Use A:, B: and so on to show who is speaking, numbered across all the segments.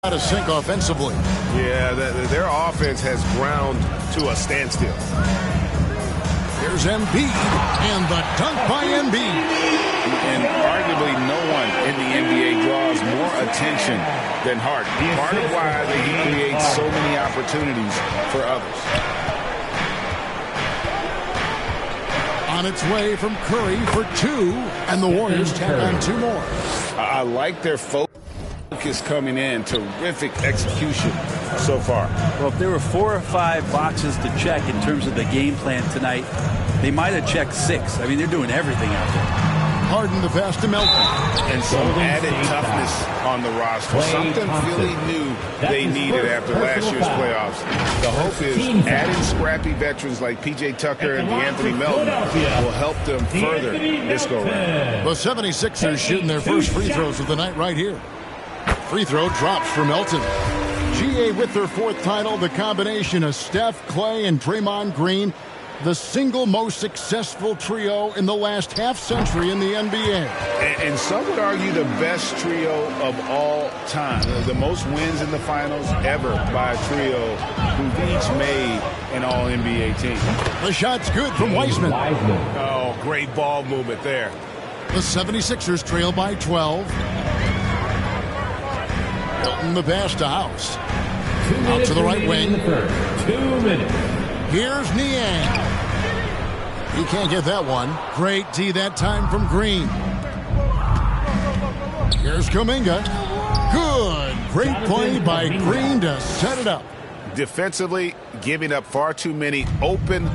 A: out of sync offensively.
B: Yeah, their offense has ground to a standstill.
A: Here's Embiid, and the dunk by Embiid.
C: And arguably no one in the NBA draws more attention than Harden. Part of why he creates so many opportunities for others.
A: On its way from Curry for 2, and the Warriors tack on 2 more.
C: I like their focus coming in. Terrific execution so far.
D: Well, if there were 4 or 5 boxes to check in terms of the game plan tonight, they might have checked 6. I mean, they're doing everything out there.
A: Harden the pass to Melton.
C: And some added toughness on the roster. Something Philly knew they needed after last year's playoffs. The hope is adding scrappy veterans like P.J. Tucker and DeAnthony Melton will help them further this go-round.
A: The 76ers shooting their first free throws of the night right here. Free throw drops for Melton. GA with their 4th title, the combination of Steph, Clay, and Draymond Green, the single most successful trio in the last half-century in the NBA.
C: And some would argue the best trio of all time. The most wins in the finals ever by a trio who've each made an All-NBA team.
A: The shot's good from Wiseman.
B: Oh, great ball movement there.
A: The 76ers trail by 12. Melton the pass to House. Out to the right wing.
E: 2 minutes.
A: Here's Niang. He can't get that one. Great D that time from Green. Here's Kuminga. Good. Great play by Green to set it up.
C: Defensively, giving up far too many open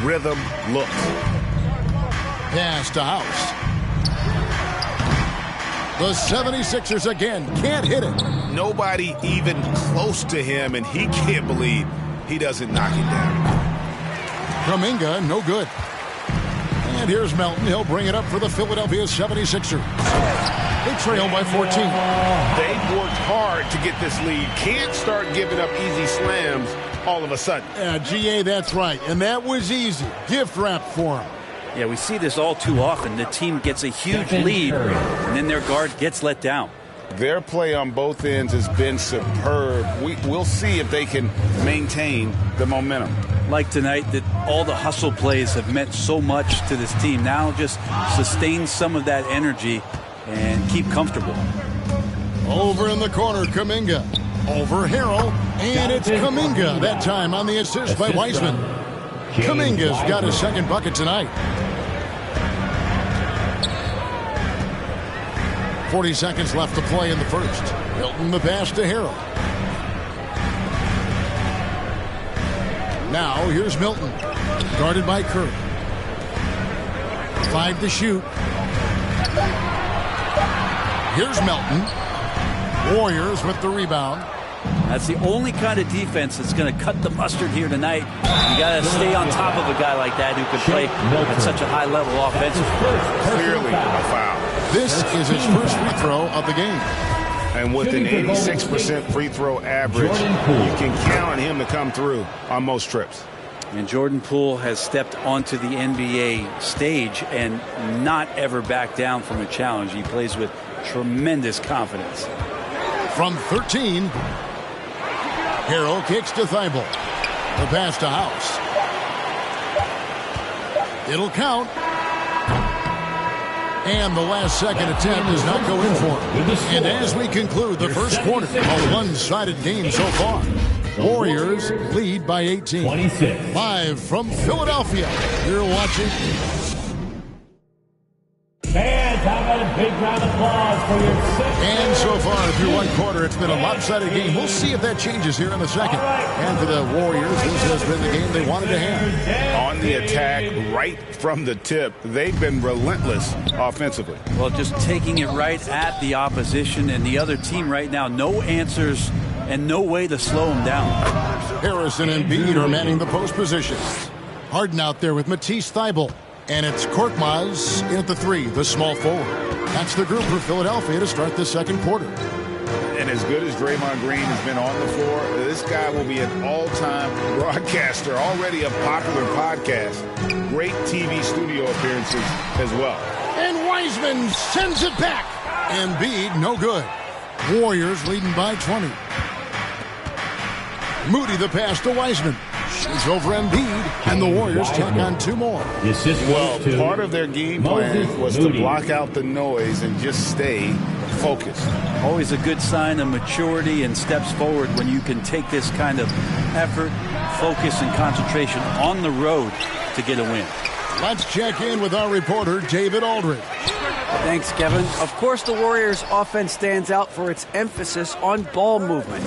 C: rhythm looks.
A: Pass to House. The 76ers again can't hit it.
B: Nobody even close to him, and he can't believe he doesn't knock it down.
A: Kuminga, no good. And here's Melton. He'll bring it up for the Philadelphia 76ers. They trail by 14.
B: They've worked hard to get this lead. Can't start giving up easy slams all of a sudden.
A: Yeah, GA, that's right. And that was easy. Gift wrap for him.
D: Yeah, we see this all too often. The team gets a huge lead, and then their guard gets let down.
C: Their play on both ends has been superb. We'll see if they can maintain the momentum.
D: Like tonight, that all the hustle plays have meant so much to this team. Now just sustain some of that energy and keep comfortable.
A: Over in the corner, Kuminga. Over Harrell, and it's Kuminga that time on the assist by Wiseman. Kuminga's got his 2nd bucket tonight. 40 seconds left to play in the first. Milton the pass to Harrell. Now here's Milton, guarded by Curry. 5 to shoot. Here's Melton. Warriors with the rebound.
D: That's the only kind of defense that's going to cut the mustard here tonight. You got to stay on top of a guy like that who can play at such a high level offensively.
C: Clearly a foul.
A: This is his first free throw of the game.
C: And with an 86% free throw average, you can count on him to come through on most trips.
D: And Jordan Poole has stepped onto the NBA stage and not ever backed down from a challenge. He plays with tremendous confidence.
A: From 13, Harrell kicks to Thibault. The pass to House. It'll count. And the last second attempt does not go in for him. And as we conclude the first quarter, a one-sided game so far. Warriors lead by 18.
E: 26.
A: Live from Philadelphia, you're watching.
E: Fans, how about a big round of applause for your 6th.
A: And so far through one quarter, it's been a lopsided game. We'll see if that changes here in the second. And for the Warriors, this has been the game they wanted to have.
C: On the attack, right from the tip, they've been relentless offensively.
D: Well, just taking it right at the opposition and the other team right now. No answers and no way to slow them down.
A: Harrison and Embiid are manning the post positions. Harden out there with Matisse Thybulle. And it's Korkmaz in at the 3, the small forward. That's the group for Philadelphia to start the second quarter.
C: And as good as Draymond Green has been on the floor, this guy will be an all-time broadcaster, already a popular podcast. Great TV studio appearances as well.
A: And Wiseman sends it back. Embiid, no good. Warriors leading by 20. Moody the pass to Wiseman. Shoots over Embiid, and the Warriors take on 2 more.
C: Well, part of their game plan was to block out the noise and just stay focused.
D: Always a good sign of maturity and steps forward when you can take this kind of effort, focus, and concentration on the road to get a win.
A: Let's check in with our reporter, David Aldridge.
F: Thanks, Kevin. Of course, the Warriors' offense stands out for its emphasis on ball movement.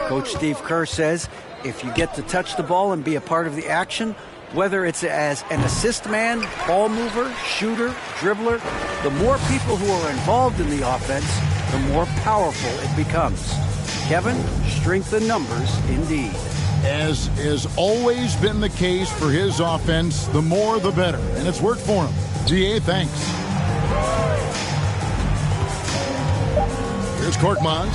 F: Coach Steve Kerr says if you get to touch the ball and be a part of the action, whether it's as an assist man, ball mover, shooter, dribbler, the more people who are involved in the offense, the more powerful it becomes. Kevin, strength in numbers indeed.
A: As has always been the case for his offense, the more the better. And it's worked for him. DA, thanks. Here's Korkmaz.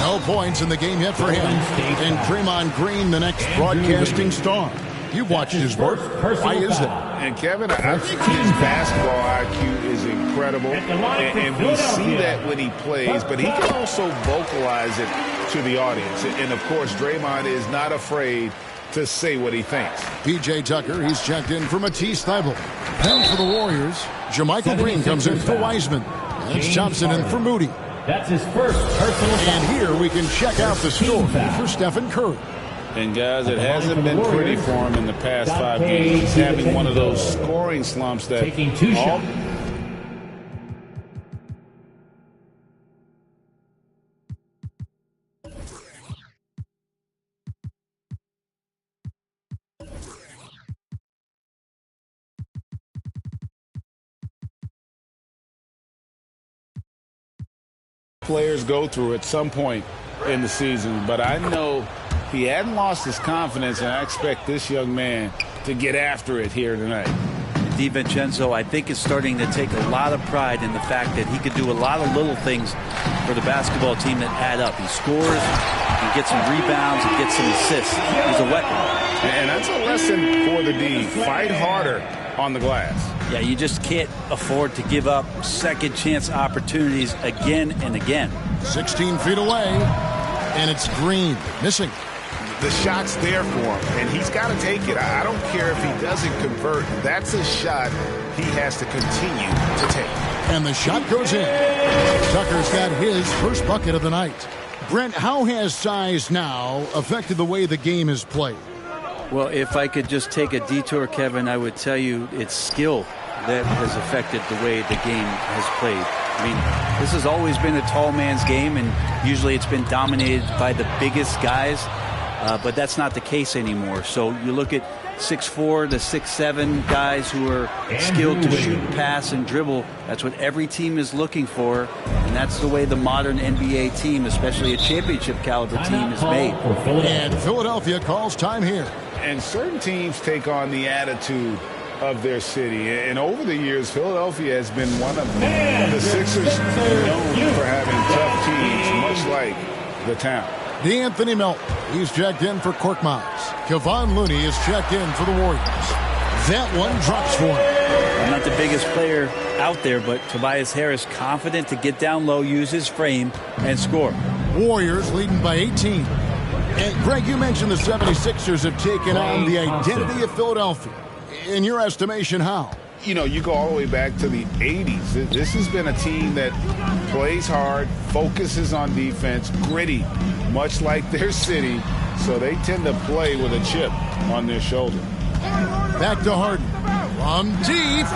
A: No points in the game yet for him. And Draymond Green, the next broadcasting star. You've watched his work. Why is that?
C: And Kevin, I think his basketball IQ is incredible. And we see that when he plays, but he can also vocalize it to the audience. And of course, Draymond is not afraid to say what he thinks.
A: P.J. Tucker, he's checked in for Matisse Thybulle. And for the Warriors, Jermichael Green comes in for Wiseman. And Thompson in for Moody.
E: That's his first personal foul.
A: And here we can check out the story for Stephen Curry.
C: And guys, it hasn't been pretty for him in the past 5 games. He's having one of those scoring slumps that
E: taking 2 shots.
C: Players go through at some point in the season, but I know he hadn't lost his confidence, and I expect this young man to get after it here tonight.
D: DiVincenzo, I think, is starting to take a lot of pride in the fact that he could do a lot of little things for the basketball team that add up. He scores, he gets some rebounds, he gets some assists. He's a weapon.
C: And that's a lesson for the D. Fight harder on the glass.
D: Yeah, you just can't afford to give up second chance opportunities again and again.
A: 16 feet away, and it's Green missing.
C: The shot's there for him, and he's got to take it. I don't care if he doesn't convert. That's a shot he has to continue to take.
A: And the shot goes in. Tucker's got his first bucket of the night. Brent, how has size now affected the way the game is played?
D: Well, if I could just take a detour, Kevin, I would tell you it's skill that has affected the way the game has played. I mean, this has always been a tall man's game, and usually it's been dominated by the biggest guys, but that's not the case anymore. So you look at 6'4" to 6'7" guys who are skilled to shoot, pass, and dribble. That's what every team is looking for, and that's the way the modern NBA team, especially a championship caliber team, is made.
A: And Philadelphia calls time here.
C: And certain teams take on the attitude of their city. And over the years, Philadelphia has been one of the Sixers known for having tough teams, much like the town.
A: DeAnthony Melton, he's checked in for Korkmaz. Kevon Looney is checked in for the Warriors. That one drops for him.
D: I'm not the biggest player out there, but Tobias Harris confident to get down low, use his frame, and score.
A: Warriors leading by 18. And Greg, you mentioned the 76ers have taken on the identity of Philadelphia. In your estimation, how?
C: You know, you go all the way back to the 80s. This has been a team that plays hard, focuses on defense, gritty, much like their city, so they tend to play with a chip on their shoulder.
A: Back to Harden. From deep.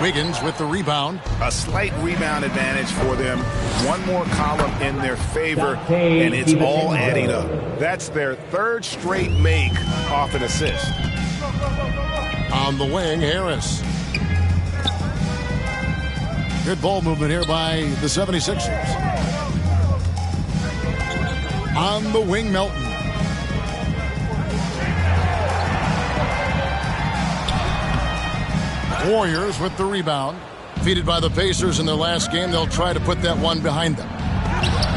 A: Wiggins with the rebound.
C: A slight rebound advantage for them. One more column in their favor, and it's all adding up. That's their third straight make off an assist.
A: On the wing, Harris. Good ball movement here by the 76ers. On the wing, Melton. Warriors with the rebound. Defeated by the Pacers in their last game, they'll try to put that one behind them.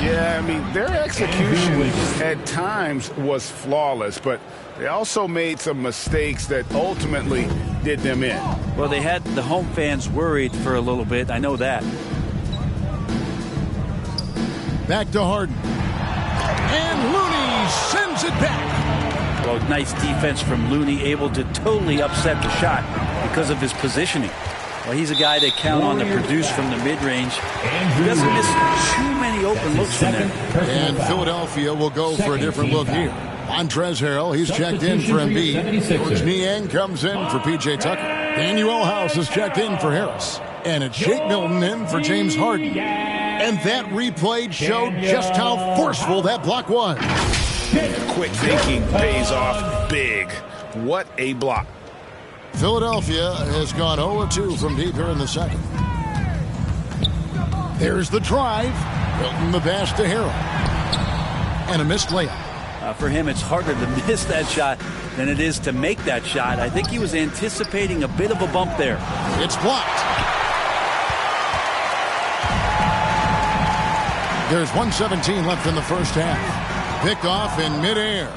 C: Yeah, I mean, their execution at times was flawless, but they also made some mistakes that ultimately did them in.
D: Well, they had the home fans worried for a little bit. I know that.
A: Back to Harden. And Looney sends it back.
D: Well, nice defense from Looney, able to totally upset the shot because of his positioning. Well, he's a guy they count on to produce from the mid-range. He doesn't miss too many open looks from there.
A: And Philadelphia will go for a different look here. Montrezl Harrell, he's checked in for Embiid. George Niang comes in for P.J. Tucker. Daniel House is checked in for Harris. And it's Shake Milton in for James Harden. And that replay showed just how forceful that block was.
C: Quick thinking pays off big. What a block.
A: Philadelphia has gone 0-2 from deep here in the second. There's the drive. Milton the pass to Harrell. And a missed layup.
D: For him, it's harder to miss that shot than it is to make that shot. I think he was anticipating a bit of a bump there.
A: It's blocked. There's 1:17 left in the first half. Picked off in midair.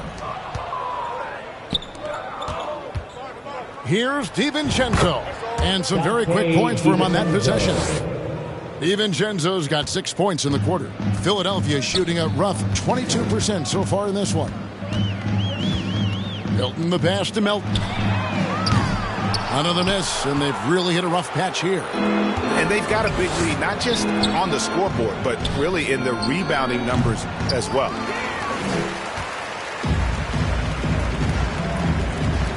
A: Here's DiVincenzo. And some very quick points for him on that possession. DiVincenzo's got 6 points in the quarter. Philadelphia shooting a rough 22% so far in this one. Milton the pass to Melton. Another miss, and they've really hit a rough patch here.
C: And they've got a big lead, not just on the scoreboard, but really in the rebounding numbers as well.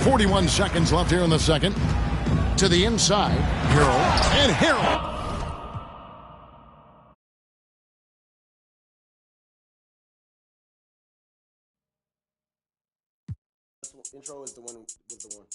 A: 41 seconds left here in the second. To the inside, Harrell, and Harrell.
G: Intro is the one with the one.